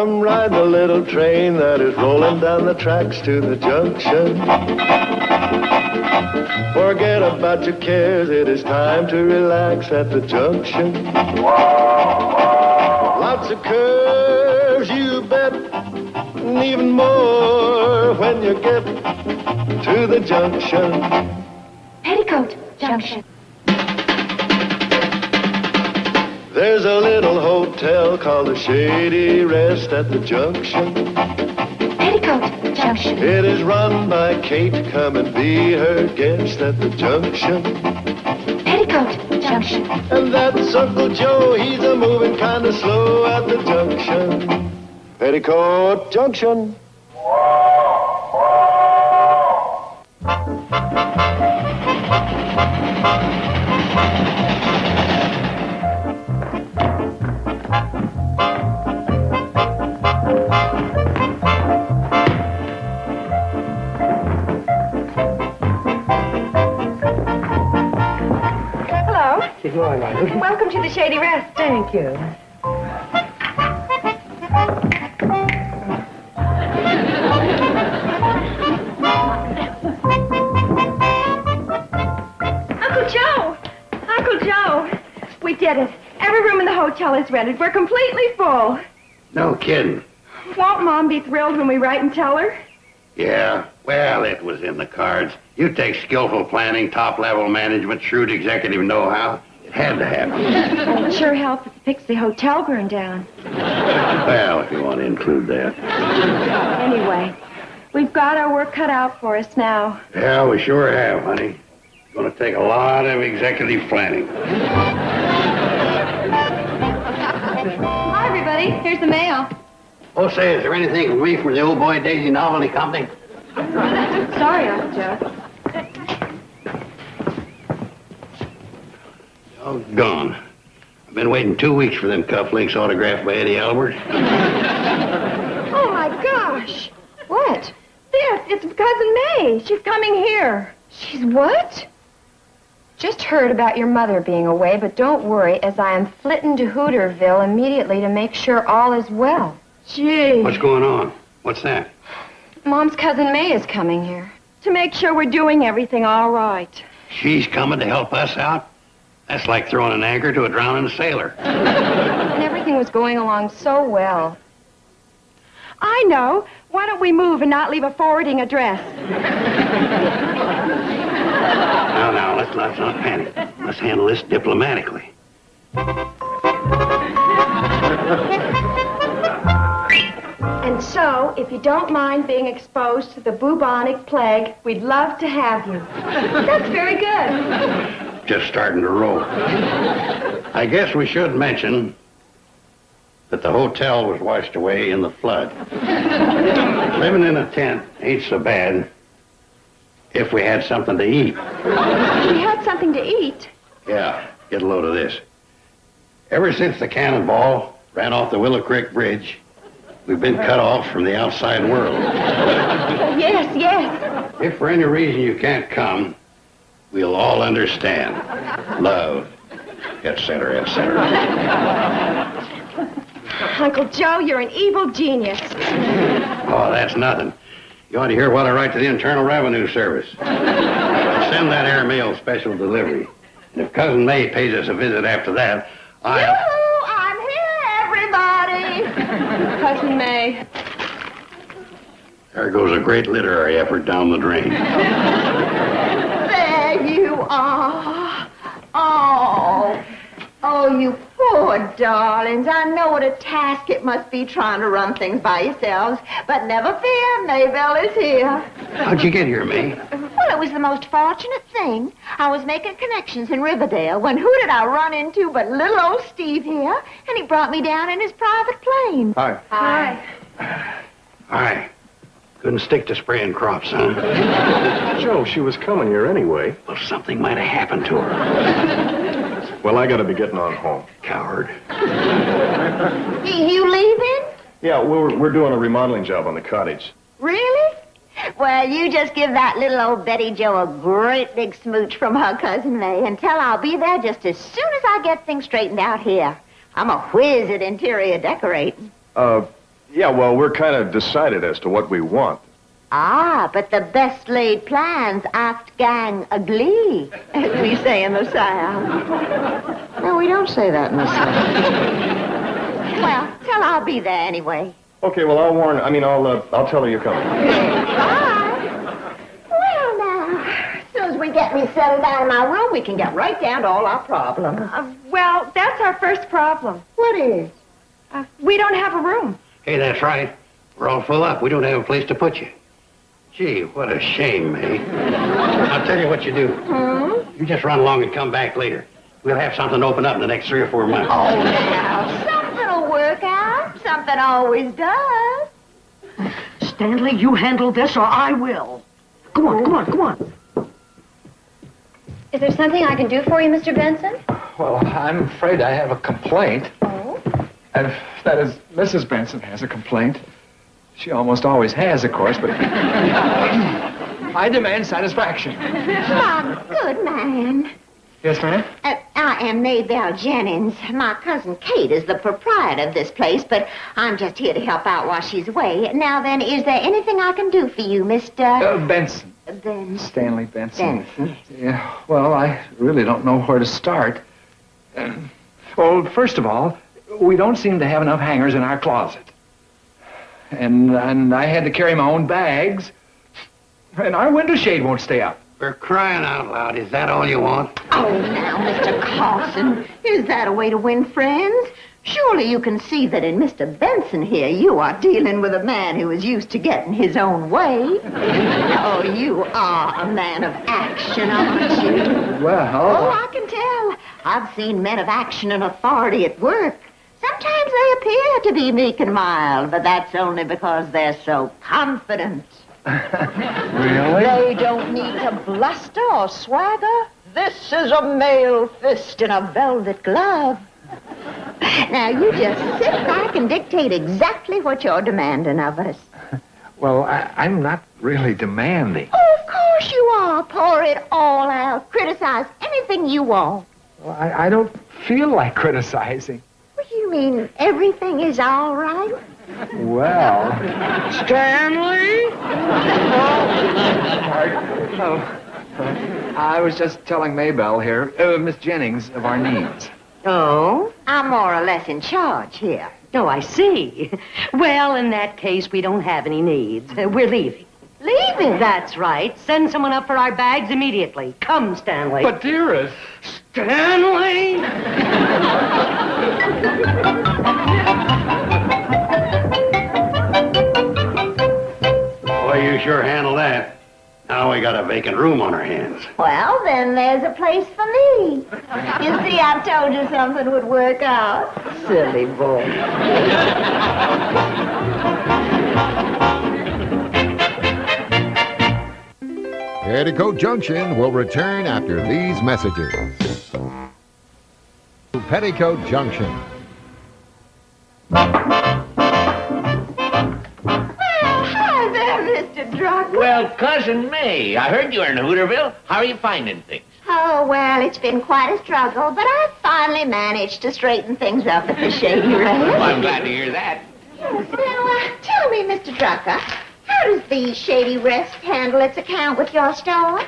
Come ride the little train that is rolling down the tracks to the junction. Forget about your cares, it is time to relax at the junction. Lots of curves, you bet, and even more when you get to the junction. Petticoat Junction. There's a little hotel called the Shady Rest at the junction. Petticoat Junction. It is run by Kate. Come and be her guest at the junction. Petticoat Junction. And that's Uncle Joe. He's a moving kind of slow at the junction. Petticoat Junction. Good morning. Welcome to the Shady Rest. Thank you. Uncle Joe! Uncle Joe! We did it. Every room in the hotel is rented. We're completely full. No kidding. Won't Mom be thrilled when we write and tell her? Yeah, well, it was in the cards. You take skillful planning, top-level management, shrewd executive know-how. It had to happen. Oh, it sure helped if fix the hotel burned down. Well, if you want to include that. Anyway, we've got our work cut out for us now. Yeah, we sure have, honey. It's going to take a lot of executive planning. Hi, everybody. Here's the mail. Oh, say, is there anything for me from the Old Boy Daisy Novelty Company? Sorry, Uncle Joe. Gone. I've been waiting 2 weeks for them cufflinks autographed by Eddie Albert. Oh, my gosh. What? This. It's Cousin May. She's coming here. She's what? Just heard about your mother being away, but don't worry, as I am flitting to Hooterville immediately to make sure all is well. Gee. What's going on? What's that? Mom's Cousin May is coming here. To make sure we're doing everything all right. She's coming to help us out? That's like throwing an anchor to a drowning sailor. And everything was going along so well. I know. Why don't we move and not leave a forwarding address? Now, let's not panic. Let's handle this diplomatically. And so, if you don't mind being exposed to the bubonic plague, we'd love to have you. That's very good. Just starting to roll. I guess we should mention that the hotel was washed away in the flood. Living in a tent ain't so bad if we had something to eat. We had something to eat? Yeah, get a load of this. Ever since the cannonball ran off the Willow Creek Bridge, we've been cut off from the outside world. Oh, yes. If for any reason you can't come, we'll all understand. Love, etc., etc. Uncle Joe, you're an evil genius. Oh, that's nothing. You ought to hear what I write to the Internal Revenue Service. I'll send that air mail special delivery. And if Cousin May pays us a visit after that, Yoo-hoo! I'm here, everybody! Cousin May. There goes a great literary effort down the drain. There you are. Oh, you poor darlings. I know what a task it must be trying to run things by yourselves. But never fear, Maybelle is here. How'd you get here, May? Well, it was the most fortunate thing. I was making connections in Riverdale when who did I run into but little old Steve here? And he brought me down in his private plane. Hi. Hi. Couldn't stick to spraying crops, huh? Joe, she was coming here anyway. Well, something might have happened to her. Well, I gotta be getting on home. Coward. You leaving? Yeah, we're doing a remodeling job on the cottage. Really? Well, you just give that little old Betty Jo a great big smooch from her cousin May and tell her I'll be there just as soon as I get things straightened out here. I'm a whiz at interior decorating. Yeah, well, we're kind of decided as to what we want. Ah, but the best laid plans act gang aglee, as we say in the South. No, we don't say that in the South. Well, tell her I'll be there anyway. Okay, well, I'll tell her you're coming. Bye. Well, now, as soon as we get me settled down in my room, we can get right down to all our problems. Well, that's our first problem. What is? We don't have a room. Hey, that's right. We're all full up. We don't have a place to put you. Gee, what a shame, May. I'll tell you what you do. You just run along and come back later. We'll have something open up in the next 3 or 4 months. Oh, now, something will work out. Something always does. Stanley, you handle this or I will. Come on. Is there something I can do for you, Mr. Benson? Well, I'm afraid I have a complaint. Oh? That is, Mrs. Benson has a complaint. She almost always has, of course, but I demand satisfaction. My good man. Yes, ma'am? I am Maybelle Jennings. My cousin Kate is the proprietor of this place, but I'm just here to help out while she's away. Now then, is there anything I can do for you, Mr. Benson. Stanley Benson. Benson. Yeah, well, I really don't know where to start. Well, first of all, we don't seem to have enough hangers in our closet. And I had to carry my own bags. And our window shade won't stay up. For crying out loud, is that all you want? Oh, now, Mr. Carson, is that a way to win friends? Surely you can see that in Mr. Benson here, you are dealing with a man who is used to getting his own way. Oh, you are a man of action, aren't you? Well... Oh, I can tell. I've seen men of action and authority at work. Sometimes they appear to be meek and mild, but that's only because they're so confident. Really? They don't need to bluster or swagger. This is a male fist in a velvet glove. Now, you just sit back and dictate exactly what you're demanding of us. Well, I'm not really demanding. Oh, of course you are. Pour it all out. Criticize anything you want. Well, I don't feel like criticizing. What do you mean, everything is all right? Well... Stanley? I was just telling Maybelle here, Miss Jennings, of our needs. Oh? I'm more or less in charge here. Oh, I see. Well, in that case, we don't have any needs. We're leaving. Leaving? That's right. Send someone up for our bags immediately. Come, Stanley. But, dearest... Stanley! Boy, you sure handle that. Now we got a vacant room on our hands. Well, then there's a place for me. You see, I told you something would work out. Silly boy. Petticoat Junction will return after these messages. Petticoat Junction. Hi there, Mr. Drucker. Well, Cousin May, I heard you were in Hooterville. How are you finding things? Oh, well, it's been quite a struggle, but I've finally managed to straighten things up at the Shady Rest. Well, I'm glad to hear that. Yes, now, tell me, Mr. Drucker, how does the Shady Rest handle its account with your store?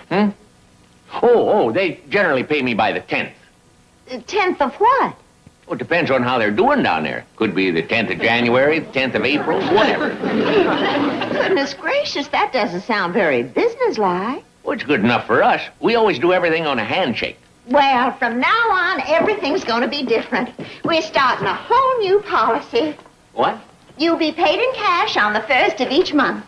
Oh, they generally pay me by the 10th. The 10th of what? Well, it depends on how they're doing down there. Could be the 10th of January, the 10th of April, whatever. Goodness gracious, that doesn't sound very businesslike. Well, it's good enough for us. We always do everything on a handshake. Well, from now on, everything's going to be different. We're starting a whole new policy. What? You'll be paid in cash on the 1st of each month.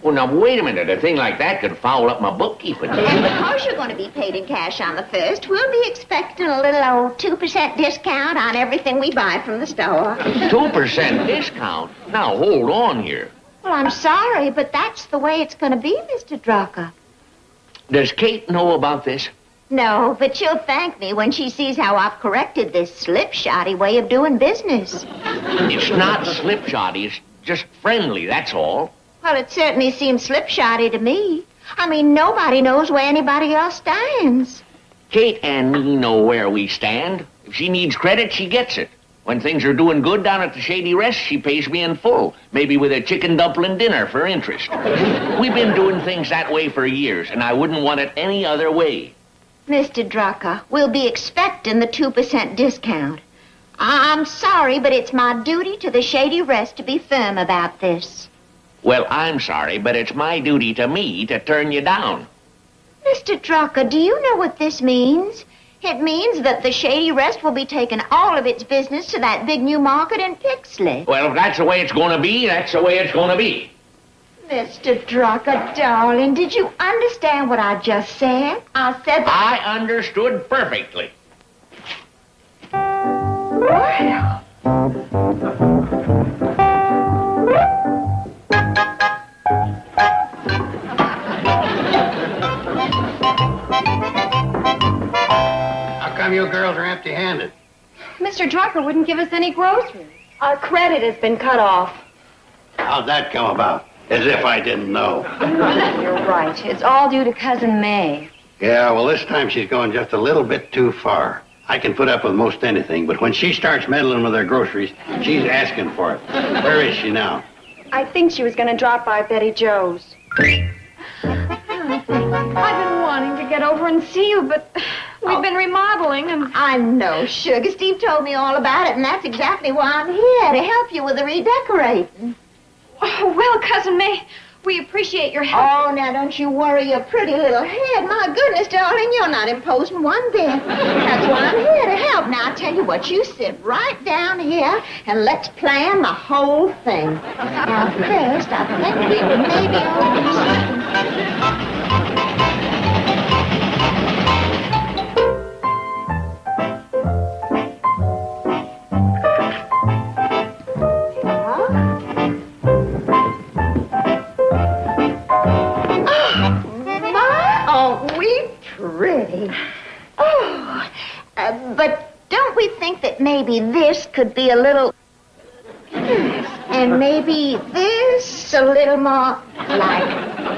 Well, now, wait a minute. A thing like that could foul up my bookkeeping. And because you're going to be paid in cash on the 1st, we'll be expecting a little old 2% discount on everything we buy from the store. 2% discount? Now, hold on here. Well, I'm sorry, but that's the way it's going to be, Mr. Drucker. Does Kate know about this? No, but she'll thank me when she sees how I've corrected this slipshotty way of doing business. It's not slipshotty. It's just friendly, that's all. Well, it certainly seems slipshotty to me. I mean, nobody knows where anybody else stands. Kate and me know where we stand. If she needs credit, she gets it. When things are doing good down at the Shady Rest, she pays me in full, maybe with a chicken dumpling dinner for interest. We've been doing things that way for years, and I wouldn't want it any other way. Mr. Drucker, we'll be expecting the 2% discount. I'm sorry, but it's my duty to the Shady Rest to be firm about this. Well, I'm sorry, but it's my duty to me to turn you down. Mr. Drucker, do you know what this means? It means that the Shady Rest will be taking all of its business to that big new market in Pixley. Well, if that's the way it's going to be, that's the way it's going to be. Mr. Drucker, darling, did you understand what I just said? I said that... I understood perfectly. Well... How come you girls are empty-handed? Mr. Drucker wouldn't give us any groceries. Our credit has been cut off. How'd that come about? As if I didn't know. You're right. It's all due to Cousin May. Yeah, well, this time she's going just a little bit too far. I can put up with most anything, but when she starts meddling with her groceries, she's asking for it. Where is she now? I think she was going to drop by Betty Jo's. I've been wanting to get over and see you, but we've been remodeling and... I know, Sugar. Steve told me all about it, and that's exactly why I'm here, to help you with the redecorating. Oh, well, Cousin May, we appreciate your help. Oh, now don't you worry your pretty little head. My goodness, darling, you're not imposing one bit. That's why I'm here to help. Now, I'll tell you what, you sit right down here and let's plan the whole thing. Now, first, I think we maybe ought to do something. Pretty. Oh, but don't we think that maybe this could be a little... And maybe this a little more like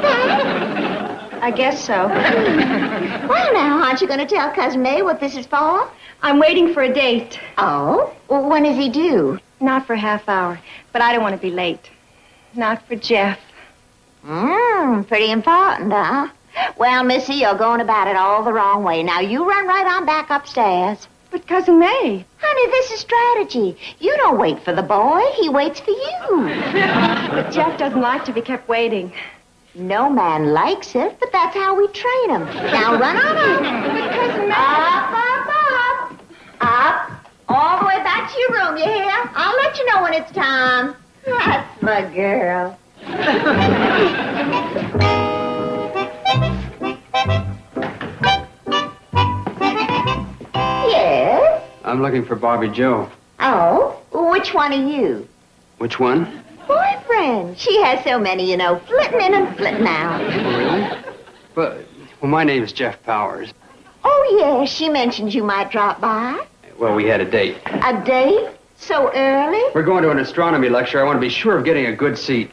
that? I guess so. Well, now, aren't you going to tell Cousin May what this is for? I'm waiting for a date. Oh? Well, when is he due? Not for a half hour, but I don't want to be late. Not for Jeff. Pretty important, huh? Well, Missy, you're going about it all the wrong way. Now, you run right on back upstairs. But Cousin May... Honey, this is strategy. You don't wait for the boy. He waits for you. But Jeff doesn't like to be kept waiting. No man likes it, but that's how we train him. Now, run on up. But Cousin May... Up. All the way back to your room, you hear? I'll let you know when it's time. That's my girl. Yes? I'm looking for Bobbie Jo. Oh? Which one are you? Which one? Boyfriend. She has so many, you know, flitting in and flitting out. Oh, really? Well, my name's Jeff Powers. Oh, yes. She mentioned you might drop by. Well, we had a date. A date? So early? We're going to an astronomy lecture. I want to be sure of getting a good seat.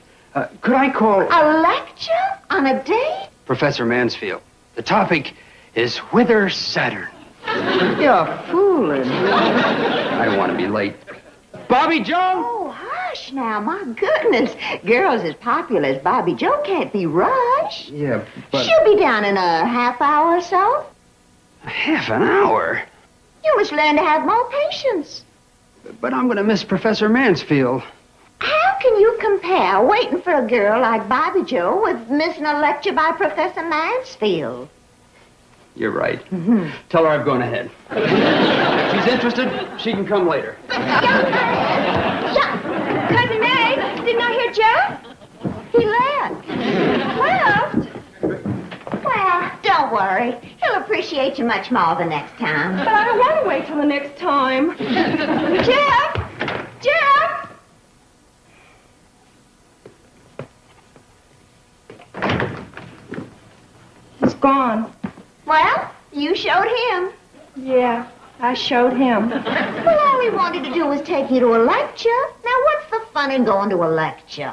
Could I call... A lecture? On a date? Professor Mansfield. The topic is Whither Saturn. You're fooling. I don't want to be late. Bobbie Jo! Oh, hush now. My goodness. Girls as popular as Bobbie Jo can't be rushed. Yeah, but... She'll be down in a half hour or so. Half an hour? You must learn to have more patience. But I'm going to miss Professor Mansfield. How can you compare waiting for a girl like Bobbie Jo with missing a lecture by Professor Mansfield? You're right. Tell her I've gone ahead. If she's interested, she can come later. Cousin May, didn't I hear Jeff? He left. Left? Well, don't worry. He'll appreciate you much more the next time. But I don't want to wait till the next time. Jeff! Jeff! He's gone. Well, you showed him. Yeah, I showed him. Well, all he wanted to do was take you to a lecture. Now, what's the fun in going to a lecture?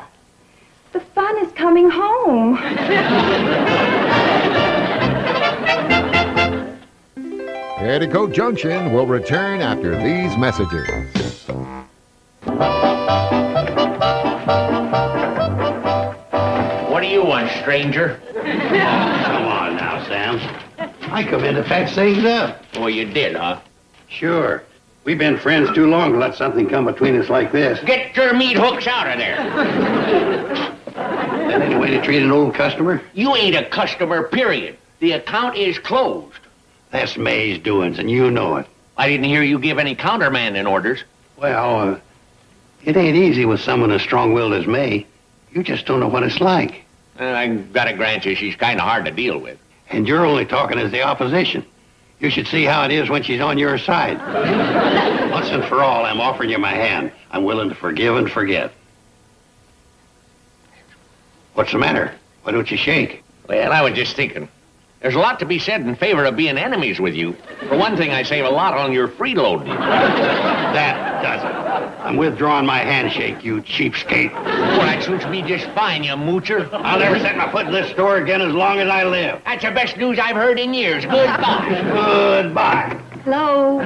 The fun is coming home. Petticoat Junction will return after these messages. What do you want, stranger? Come on now, Sam. I come in to patch things up. Oh, you did, huh? Sure. We've been friends too long to let something come between us like this. Get your meat hooks out of there. That any way to treat an old customer? You ain't a customer, period. The account is closed. That's May's doings, and you know it. I didn't hear you give any countermanding orders. Well, it ain't easy with someone as strong-willed as May. You just don't know what it's like. I gotta grant you, she's kind of hard to deal with. And you're only talking as the opposition. You should see how it is when she's on your side. Once and for all, I'm offering you my hand. I'm willing to forgive and forget. What's the matter? Why don't you shake? Well, I was just thinking. There's a lot to be said in favor of being enemies with you. For one thing, I save a lot on your freeloading. That does it. I'm withdrawing my handshake, you cheapskate. Well, that suits me just fine, you moocher. I'll never set my foot in this store again as long as I live. That's the best news I've heard in years. Goodbye. Goodbye. Hello.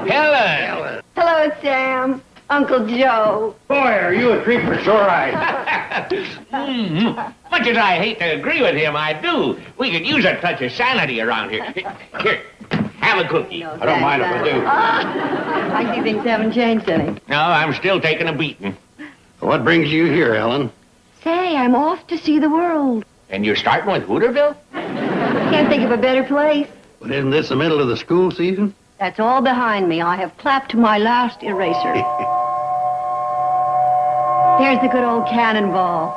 Helen. Hello, Sam. Uncle Joe. Boy, are you a treat for sore eyes. Much as I hate to agree with him, I do. We could use a touch of sanity around here. Here, have a cookie. I don't mind if I do. I see things haven't changed any. No, I'm still taking a beating. What brings you here, Ellen? Say, I'm off to see the world. And you're starting with Hooterville? Can't think of a better place. But isn't this the middle of the school season? That's all behind me. I have clapped my last eraser. There's the good old cannonball.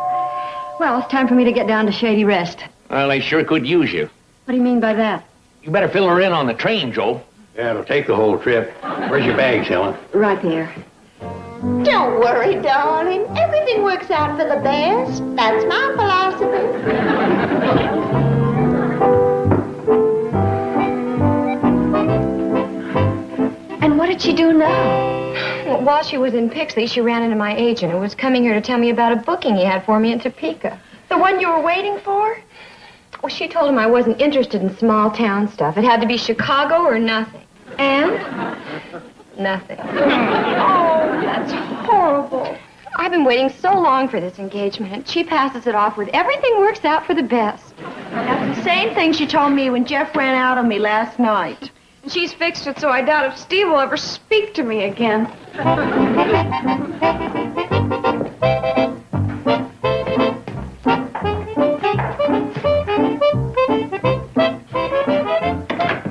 Well, it's time for me to get down to Shady Rest. Well, they sure could use you. What do you mean by that? You better fill her in on the train, Joe. Yeah, it'll take the whole trip. Where's your bags, Helen? Right there. Don't worry, darling. Everything works out for the best. That's my philosophy. And what did she do now? Well, while she was in Pixley, she ran into my agent who was coming here to tell me about a booking he had for me in Topeka. The one you were waiting for? Well, she told him I wasn't interested in small town stuff. It had to be Chicago or nothing. And? Nothing. Oh, that's horrible. I've been waiting so long for this engagement, and she passes it off with everything works out for the best. That's the same thing she told me when Jeff ran out on me last night. And she's fixed it so I doubt if Steve will ever speak to me again.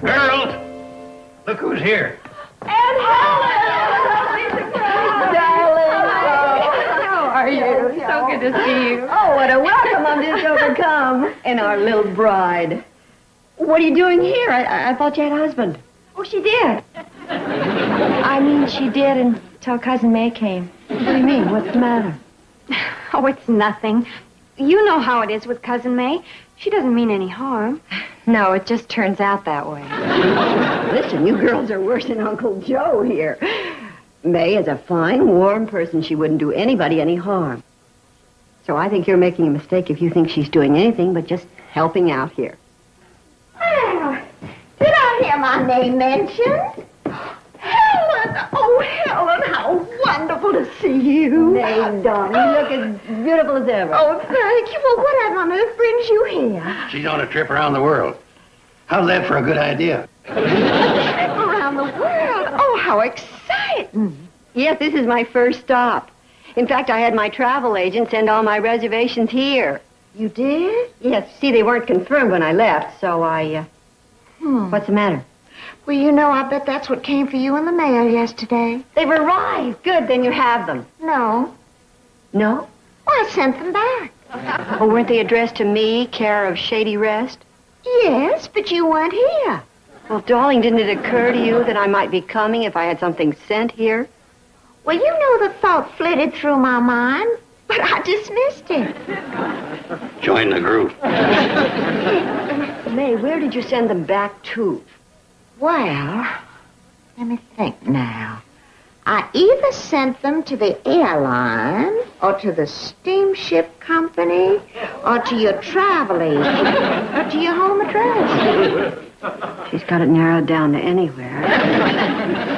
Girls, look who's here. And Helen! Darling! How are you? So good to see you. Oh, what a welcome. I'm just overcome. And our little bride. What are you doing here? I thought you had a husband. Oh, she did. I mean, she did until Cousin May came. What do you mean? What's the matter? Oh, it's nothing. You know how it is with Cousin May. She doesn't mean any harm. No, it just turns out that way. Listen, you girls are worse than Uncle Joe here. May is a fine, warm person. She wouldn't do anybody any harm. So I think you're making a mistake if you think she's doing anything but just helping out here. Oh, did I hear my name mentioned? Helen! Oh, Helen, how wonderful to see you. May, darling, you look as beautiful as ever. Oh, thank you. Well, what on earth brings you here? She's on a trip around the world. How's that for a good idea? A trip around the world? Oh, how exciting. Yes, this is my first stop. In fact, I had my travel agent send all my reservations here. You did? Yes, see, they weren't confirmed when I left, so I, What's the matter? Well, you know, I bet that's what came for you in the mail yesterday. They've arrived. Good, then you have them. No. No? Well, I sent them back. Oh, weren't they addressed to me, care of Shady Rest? Yes, but you weren't here. Well, darling, didn't it occur to you that I might be coming if I had something sent here? Well, you know the thought flitted through my mind, but I dismissed it. Join the group. May, where did you send them back to? Well, let me think now. I either sent them to the airline, or to the steamship company, or to your travel agent, or to your home address. She's got it narrowed down to anywhere.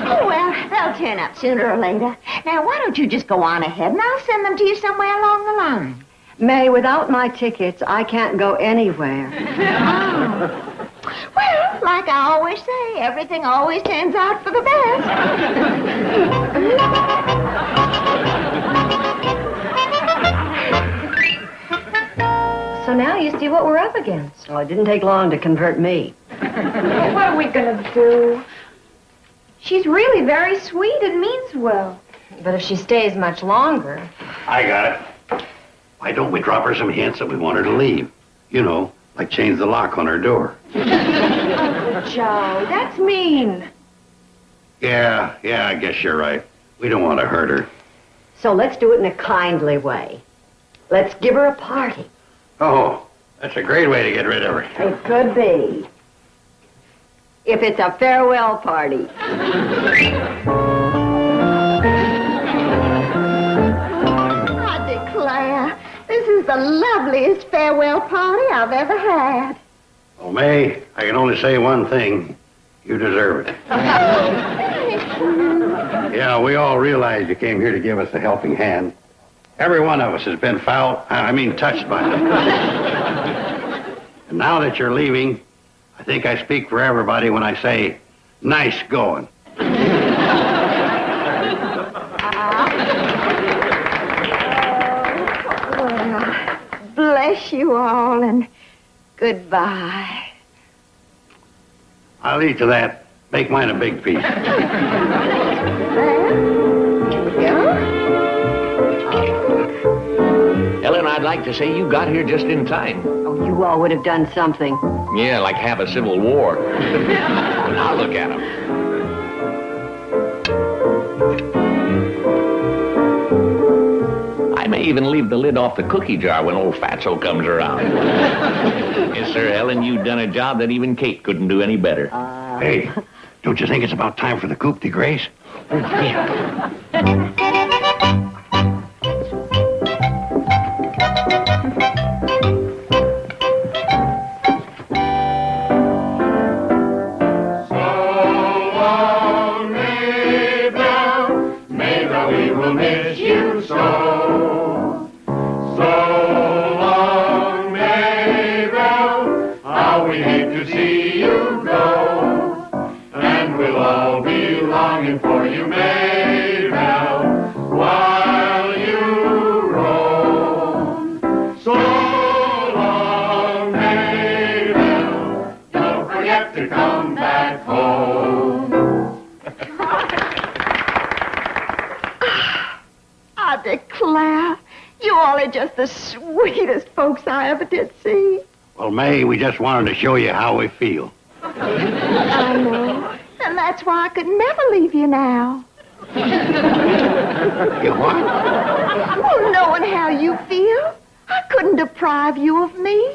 Oh, well, they'll turn up sooner or later. Now, why don't you just go on ahead and I'll send them to you somewhere along the line. May, without my tickets, I can't go anywhere. Oh. Well, like I always say, everything always turns out for the best. So now you see what we're up against. Well, it didn't take long to convert me. Well, what are we going to do? She's really very sweet and means well. But if she stays much longer... I got it. Why don't we drop her some hints that we want her to leave? You know, like change the lock on her door. Joe, that's mean. Yeah, I guess you're right. We don't want to hurt her. So let's do it in a kindly way. Let's give her a party. Oh, that's a great way to get rid of her. It could be. If it's a farewell party. I declare, this is the loveliest farewell party I've ever had. Well, May, I can only say one thing. You deserve it. Yeah, we all realize you came here to give us a helping hand. Every one of us has been touched by them. And now that you're leaving, I think I speak for everybody when I say, nice going. Well, bless you all and goodbye. I'll eat to that. Make mine a big piece. Ellen, I'd like to say you got here just in time. Oh, you all would have done something. Yeah, like have a civil war. Now look at him. I may even leave the lid off the cookie jar when old Fatso comes around. Yes, sir, Ellen, you've done a job that even Kate couldn't do any better. Hey, don't you think it's about time for the coup de grace? Yeah. Just the sweetest folks I ever did see. Well, May, we just wanted to show you how we feel. I know. And that's why I could never leave you now. You what? Well, knowing how you feel, I couldn't deprive you of me.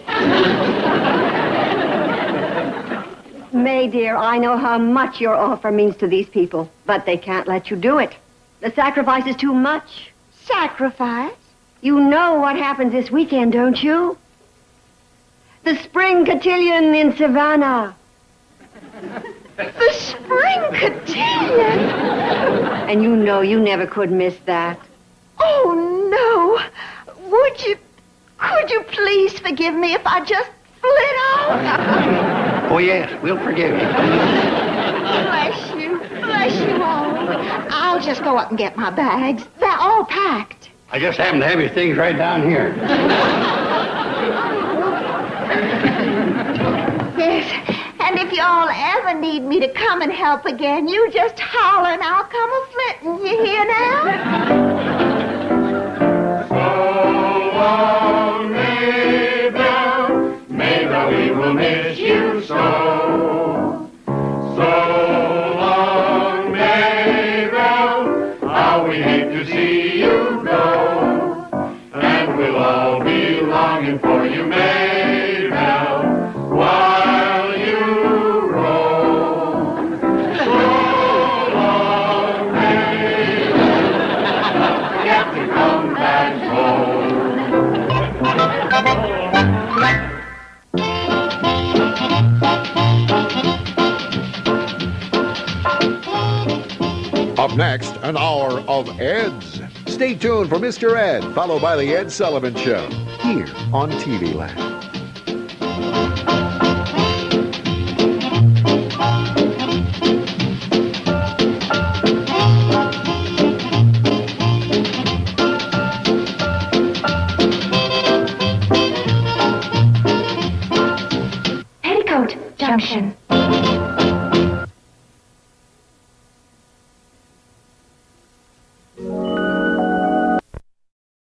May, dear, I know how much your offer means to these people, but they can't let you do it. The sacrifice is too much. Sacrifice? You know what happens this weekend, don't you? The spring cotillion in Savannah. The spring cotillion? And you know you never could miss that. Oh, no. Could you please forgive me if I just flit out? Oh, yes, we'll forgive you. Bless you all. I'll just go up and get my bags. They're all packed. I just happen to have your things right down here. Yes, and if you all ever need me to come and help again, you just holler and I'll come a-flitting. You hear now? So long, Maybelle, Maybelle, we will miss you so. So long, Maybelle, how we hate to see you go. And we'll all be longing for you, Maybelle, while you roam. So long, Maybelle, don't forget to come back home. Up next, an hour of Eds. Stay tuned for Mr. Ed, followed by the Ed Sullivan Show, here on TV Land. Petticoat Junction.